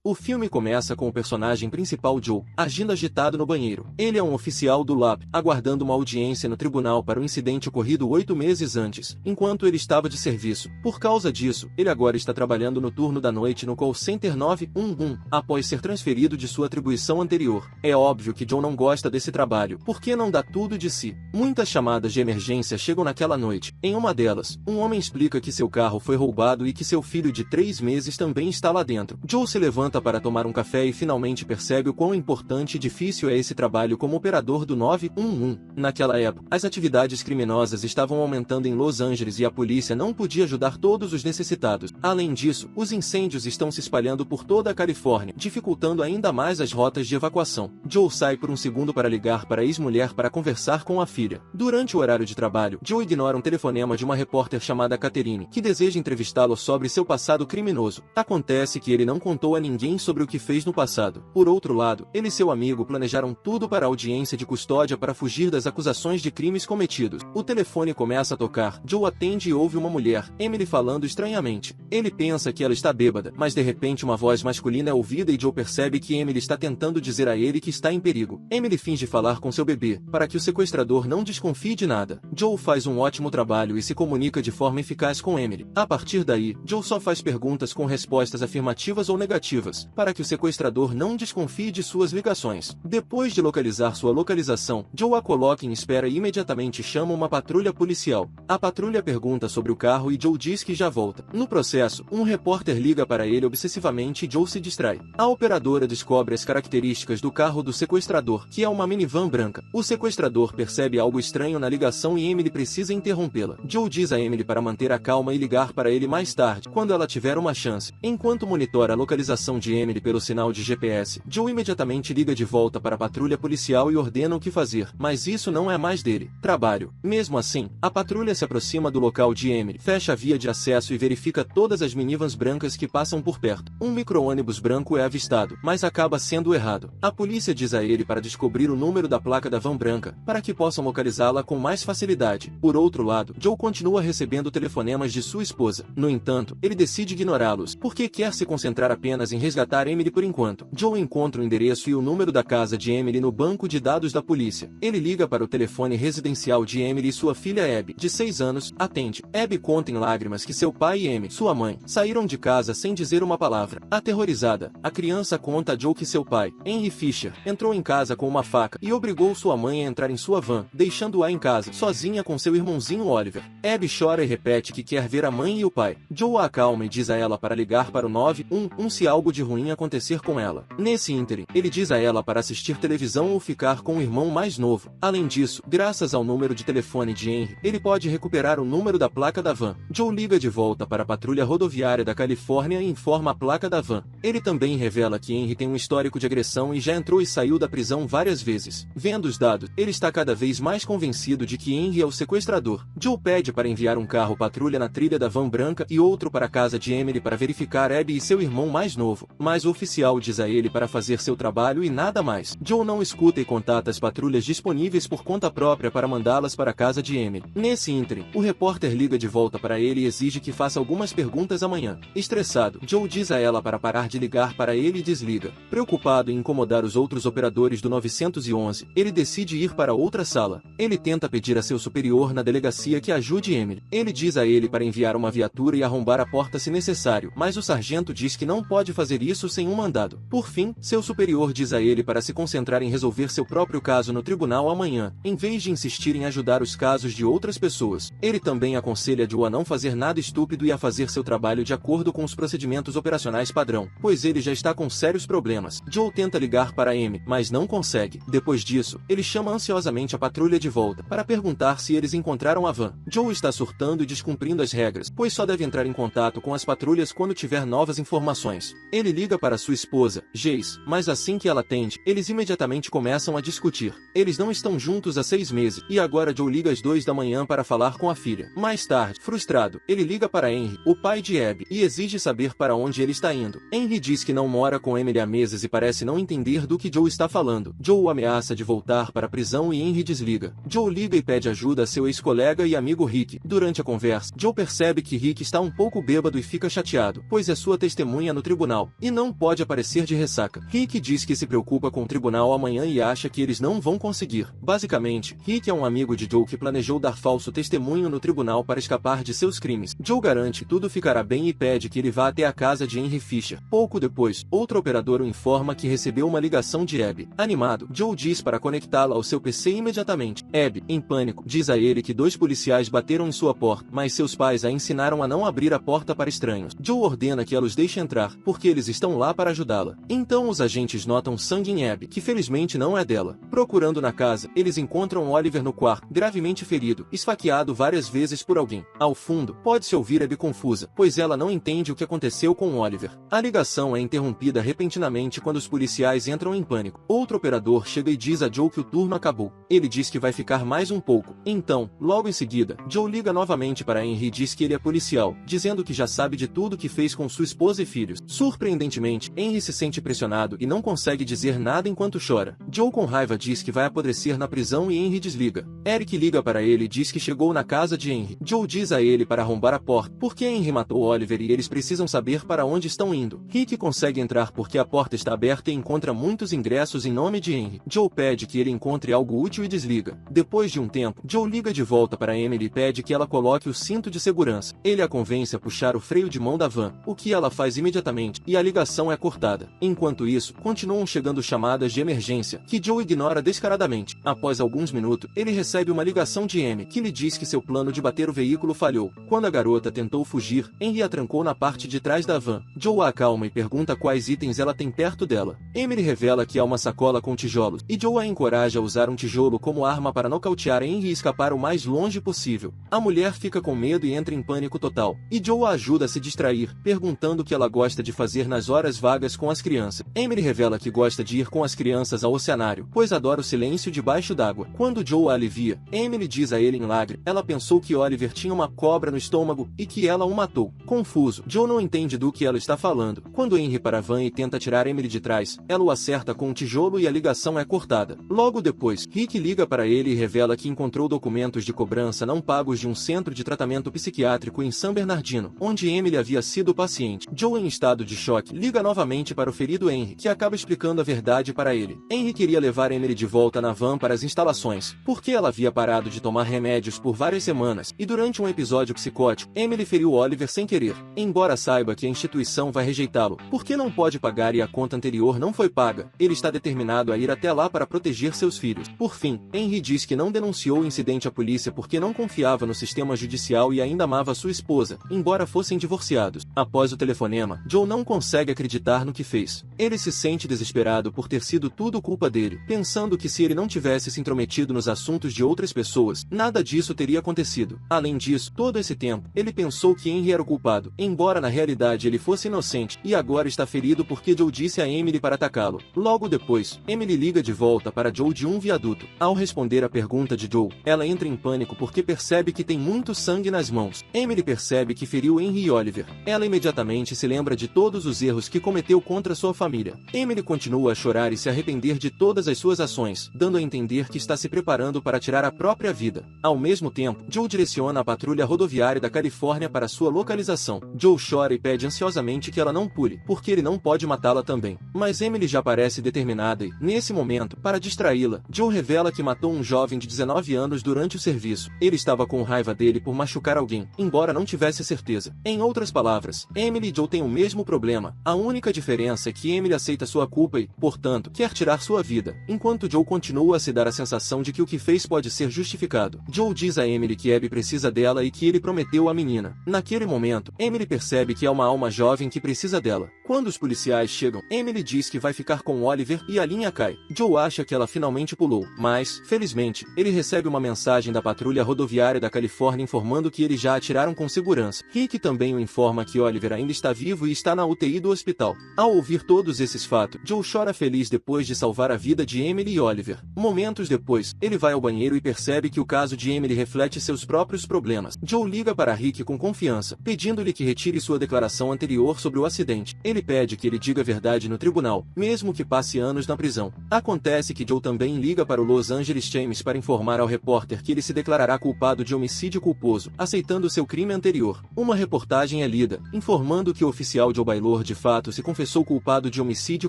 O filme começa com o personagem principal Joe, agindo agitado no banheiro. Ele é um oficial do LAPD, aguardando uma audiência no tribunal para o incidente ocorrido 8 meses antes, enquanto ele estava de serviço. Por causa disso, ele agora está trabalhando no turno da noite no call center 911, após ser transferido de sua atribuição anterior. É óbvio que Joe não gosta desse trabalho, porque não dá tudo de si. Muitas chamadas de emergência chegam naquela noite. Em uma delas, um homem explica que seu carro foi roubado e que seu filho de 3 meses também está lá dentro. Joe se levanta para tomar um café e finalmente percebe o quão importante e difícil é esse trabalho como operador do 911. Naquela época, as atividades criminosas estavam aumentando em Los Angeles e a polícia não podia ajudar todos os necessitados. Além disso, os incêndios estão se espalhando por toda a Califórnia, dificultando ainda mais as rotas de evacuação. Joe sai por um segundo para ligar para a ex-mulher para conversar com a filha. Durante o horário de trabalho, Joe ignora um telefonema de uma repórter chamada Catherine, que deseja entrevistá-lo sobre seu passado criminoso. Acontece que ele não contou a ninguém sobre o que fez no passado. Por outro lado, ele e seu amigo planejaram tudo para a audiência de custódia para fugir das acusações de crimes cometidos. O telefone começa a tocar. Joe atende e ouve uma mulher, Emily, falando estranhamente. Ele pensa que ela está bêbada, mas de repente uma voz masculina é ouvida e Joe percebe que Emily está tentando dizer a ele que está em perigo. Emily finge falar com seu bebê, para que o sequestrador não desconfie de nada. Joe faz um ótimo trabalho e se comunica de forma eficaz com Emily. A partir daí, Joe só faz perguntas com respostas afirmativas ou negativas, para que o sequestrador não desconfie de suas ligações. Depois de localizar sua localização, Joe a coloca em espera e imediatamente chama uma patrulha policial. A patrulha pergunta sobre o carro e Joe diz que já volta. No processo, um repórter liga para ele obsessivamente e Joe se distrai. A operadora descobre as características do carro do sequestrador, que é uma minivan branca. O sequestrador percebe algo estranho na ligação e Emily precisa interrompê-la. Joe diz a Emily para manter a calma e ligar para ele mais tarde, quando ela tiver uma chance. Enquanto monitora a localização de Emily pelo sinal de GPS, Joe imediatamente liga de volta para a patrulha policial e ordena o que fazer, mas isso não é mais dele. Trabalho. Mesmo assim, a patrulha se aproxima do local de Emily, fecha a via de acesso e verifica todas as minivans brancas que passam por perto. Um micro-ônibus branco é avistado, mas acaba sendo errado. A polícia diz a ele para descobrir o número da placa da van branca, para que possam localizá-la com mais facilidade. Por outro lado, Joe continua recebendo telefonemas de sua esposa. No entanto, ele decide ignorá-los, porque quer se concentrar apenas em resgatar Emily por enquanto. Joe encontra o endereço e o número da casa de Emily no banco de dados da polícia. Ele liga para o telefone residencial de Emily e sua filha Abby, de 6 anos, atende. Abby conta em lágrimas que seu pai e Emily, sua mãe, saíram de casa sem dizer uma palavra. Aterrorizada, a criança conta a Joe que seu pai, Henry Fisher, entrou em casa com uma faca e obrigou sua mãe a entrar em sua van, deixando-a em casa, sozinha com seu irmãozinho Oliver. Abby chora e repete que quer ver a mãe e o pai. Joe a acalma e diz a ela para ligar para o 911 se algo de ruim acontecer com ela. Nesse ínterim, ele diz a ela para assistir televisão ou ficar com o irmão mais novo. Além disso, graças ao número de telefone de Henry, ele pode recuperar o número da placa da van. Joe liga de volta para a patrulha rodoviária da Califórnia e informa a placa da van. Ele também revela que Henry tem um histórico de agressão e já entrou e saiu da prisão várias vezes. Vendo os dados, ele está cada vez mais convencido de que Henry é o sequestrador. Joe pede para enviar um carro patrulha na trilha da van branca e outro para a casa de Emily para verificar Abby e seu irmão mais novo. Mas o oficial diz a ele para fazer seu trabalho e nada mais. Joe não escuta e contata as patrulhas disponíveis por conta própria para mandá-las para a casa de Emily. Nesse ínterim, o repórter liga de volta para ele e exige que faça algumas perguntas amanhã. Estressado, Joe diz a ela para parar de ligar para ele e desliga. Preocupado em incomodar os outros operadores do 911, ele decide ir para outra sala. Ele tenta pedir a seu superior na delegacia que ajude Emily. Ele diz a ele para enviar uma viatura e arrombar a porta se necessário, mas o sargento diz que não pode fazer isso sem um mandado. Por fim, seu superior diz a ele para se concentrar em resolver seu próprio caso no tribunal amanhã, em vez de insistir em ajudar os casos de outras pessoas. Ele também aconselha Joe a não fazer nada estúpido e a fazer seu trabalho de acordo com os procedimentos operacionais padrão, pois ele já está com sérios problemas. Joe tenta ligar para Amy, mas não consegue. Depois disso, ele chama ansiosamente a patrulha de volta, para perguntar se eles encontraram a van. Joe está surtando e descumprindo as regras, pois só deve entrar em contato com as patrulhas quando tiver novas informações. Ele liga para sua esposa, Jace, mas assim que ela atende, eles imediatamente começam a discutir. Eles não estão juntos há 6 meses, e agora Joe liga às 2 da manhã para falar com a filha. Mais tarde, frustrado, ele liga para Henry, o pai de Abby, e exige saber para onde ele está indo. Henry diz que não mora com Emily há meses e parece não entender do que Joe está falando. Joe o ameaça de voltar para a prisão e Henry desliga. Joe liga e pede ajuda a seu ex-colega e amigo Rick. Durante a conversa, Joe percebe que Rick está um pouco bêbado e fica chateado, pois é sua testemunha no tribunal. tribunal, e não pode aparecer de ressaca. Rick diz que se preocupa com o tribunal amanhã e acha que eles não vão conseguir. Basicamente, Rick é um amigo de Joe que planejou dar falso testemunho no tribunal para escapar de seus crimes. Joe garante que tudo ficará bem e pede que ele vá até a casa de Henry Fisher. Pouco depois, outro operador o informa que recebeu uma ligação de Abby. Animado, Joe diz para conectá-la ao seu PC imediatamente. Abby, em pânico, diz a ele que 2 policiais bateram em sua porta, mas seus pais a ensinaram a não abrir a porta para estranhos. Joe ordena que ela os deixe entrar, porque eles estão lá para ajudá-la. Então os agentes notam sangue em Abby, que felizmente não é dela. Procurando na casa, eles encontram Oliver no quarto, gravemente ferido, esfaqueado várias vezes por alguém. Ao fundo, pode-se ouvir Abby confusa, pois ela não entende o que aconteceu com Oliver. A ligação é interrompida repentinamente quando os policiais entram em pânico. Outro operador chega e diz a Joe que o turno acabou. Ele diz que vai ficar mais um pouco. Então, logo em seguida, Joe liga novamente para Henry e diz que ele é policial, dizendo que já sabe de tudo que fez com sua esposa e filhos. Surpreendentemente, Henry se sente pressionado e não consegue dizer nada enquanto chora. Joe com raiva diz que vai apodrecer na prisão e Henry desliga. Eric liga para ele e diz que chegou na casa de Henry. Joe diz a ele para arrombar a porta, porque Henry matou Oliver e eles precisam saber para onde estão indo. Rick consegue entrar porque a porta está aberta e encontra muitos ingressos em nome de Henry. Joe pede que ele encontre algo útil e desliga. Depois de um tempo, Joe liga de volta para Emily e pede que ela coloque o cinto de segurança. Ele a convence a puxar o freio de mão da van, o que ela faz imediatamente, e a ligação é cortada. Enquanto isso, continuam chegando chamadas de emergência, que Joe ignora descaradamente. Após alguns minutos, ele recebe uma ligação de Amy, que lhe diz que seu plano de bater o veículo falhou. Quando a garota tentou fugir, Henry a trancou na parte de trás da van. Joe a acalma e pergunta quais itens ela tem perto dela. Emily revela que há uma sacola com tijolos, e Joe a encoraja a usar um tijolo como arma para nocautear Henry e escapar o mais longe possível. A mulher fica com medo e entra em pânico total, e Joe a ajuda a se distrair, perguntando o que ela gosta de fazer nas horas vagas com as crianças. Emily revela que gosta de ir com as crianças ao oceanário, pois adora o silêncio debaixo d'água. Quando Joe a alivia, Emily diz a ele em lágrimas, ela pensou que Oliver tinha uma cobra no estômago e que ela o matou. Confuso, Joe não entende do que ela está falando. Quando Henry para a van e tenta tirar Emily de trás, ela o acerta com um tijolo e a ligação é cortada. Logo depois, Rick liga para ele e revela que encontrou documentos de cobrança não pagos de um centro de tratamento psiquiátrico em San Bernardino, onde Emily havia sido paciente. Joe, em estado de choque, liga novamente para o ferido Henry, que acaba explicando a verdade para ele. Henry queria levar Emily de volta na van para as instalações, porque ela havia parado de tomar remédios por várias semanas, e durante um episódio psicótico, Emily feriu Oliver sem querer. Embora saiba que a instituição vai rejeitá-lo, porque não pode pagar e a conta anterior não foi paga, ele está determinado a ir até lá para proteger seus filhos. Por fim, Henry diz que não denunciou o incidente à polícia porque não confiava no sistema judicial e ainda amava sua esposa, embora fossem divorciados. Após o telefonema, Joe não consegue acreditar no que fez. Ele se sente desesperado por ter sido tudo culpa dele, pensando que se ele não tivesse se intrometido nos assuntos de outras pessoas, nada disso teria acontecido. Além disso, todo esse tempo, ele pensou que Henry era o culpado, embora na realidade ele fosse inocente, e agora está ferido porque Joe disse a Emily para atacá-lo. Logo depois, Emily liga de volta para Joe de um viaduto. Ao responder a pergunta de Joe, ela entra em pânico porque percebe que tem muito sangue nas mãos. Emily percebe que feriu Henry e Oliver. Ela imediatamente se lembra de todos os erros que cometeu contra sua família. Emily continua a chorar e se arrepender de todas as suas ações, dando a entender que está se preparando para tirar a própria vida. Ao mesmo tempo, Joe direciona a patrulha rodoviária da Califórnia para sua localização. Joe chora e pede ansiosamente que ela não pule, porque ele não pode matá-la também. Mas Emily já parece determinada e, nesse momento, para distraí-la, Joe revela que matou um jovem de 19 anos durante o serviço. Ele estava com raiva dele por machucar alguém, embora não tivesse certeza. Em outras palavras, Emily e Joe têm o mesmo problema. A única diferença é que Emily aceita sua culpa e, portanto, quer tirar sua vida, enquanto Joe continua a se dar a sensação de que o que fez pode ser justificado. Joe diz a Emily que Abby precisa dela e que ele prometeu à menina. Naquele momento, Emily percebe que é uma alma jovem que precisa dela. Quando os policiais chegam, Emily diz que vai ficar com Oliver e a linha cai. Joe acha que ela finalmente pulou, mas, felizmente, ele recebe uma mensagem da patrulha rodoviária da Califórnia informando que eles já atiraram com segurança. Rick também o informa que Oliver ainda está vivo e está na UTI do hospital. Ao ouvir todos esses fatos, Joe chora feliz depois de salvar a vida de Emily e Oliver. Momentos depois, ele vai ao banheiro e percebe que o caso de Emily reflete seus próprios problemas. Joe liga para Rick com confiança, pedindo-lhe que retire sua declaração anterior sobre o acidente. Ele pede que ele diga a verdade no tribunal, mesmo que passe anos na prisão. Acontece que Joe também liga para o Los Angeles Times para informar ao repórter que ele se declarará culpado de homicídio culposo, aceitando seu crime anterior. Uma reportagem é lida, informando que o oficial Joe Baylor acusador de fato se confessou culpado de homicídio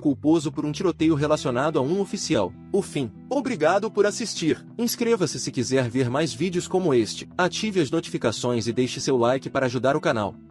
culposo por um tiroteio relacionado a um oficial. O fim. Obrigado por assistir. Inscreva-se se quiser ver mais vídeos como este. Ative as notificações e deixe seu like para ajudar o canal.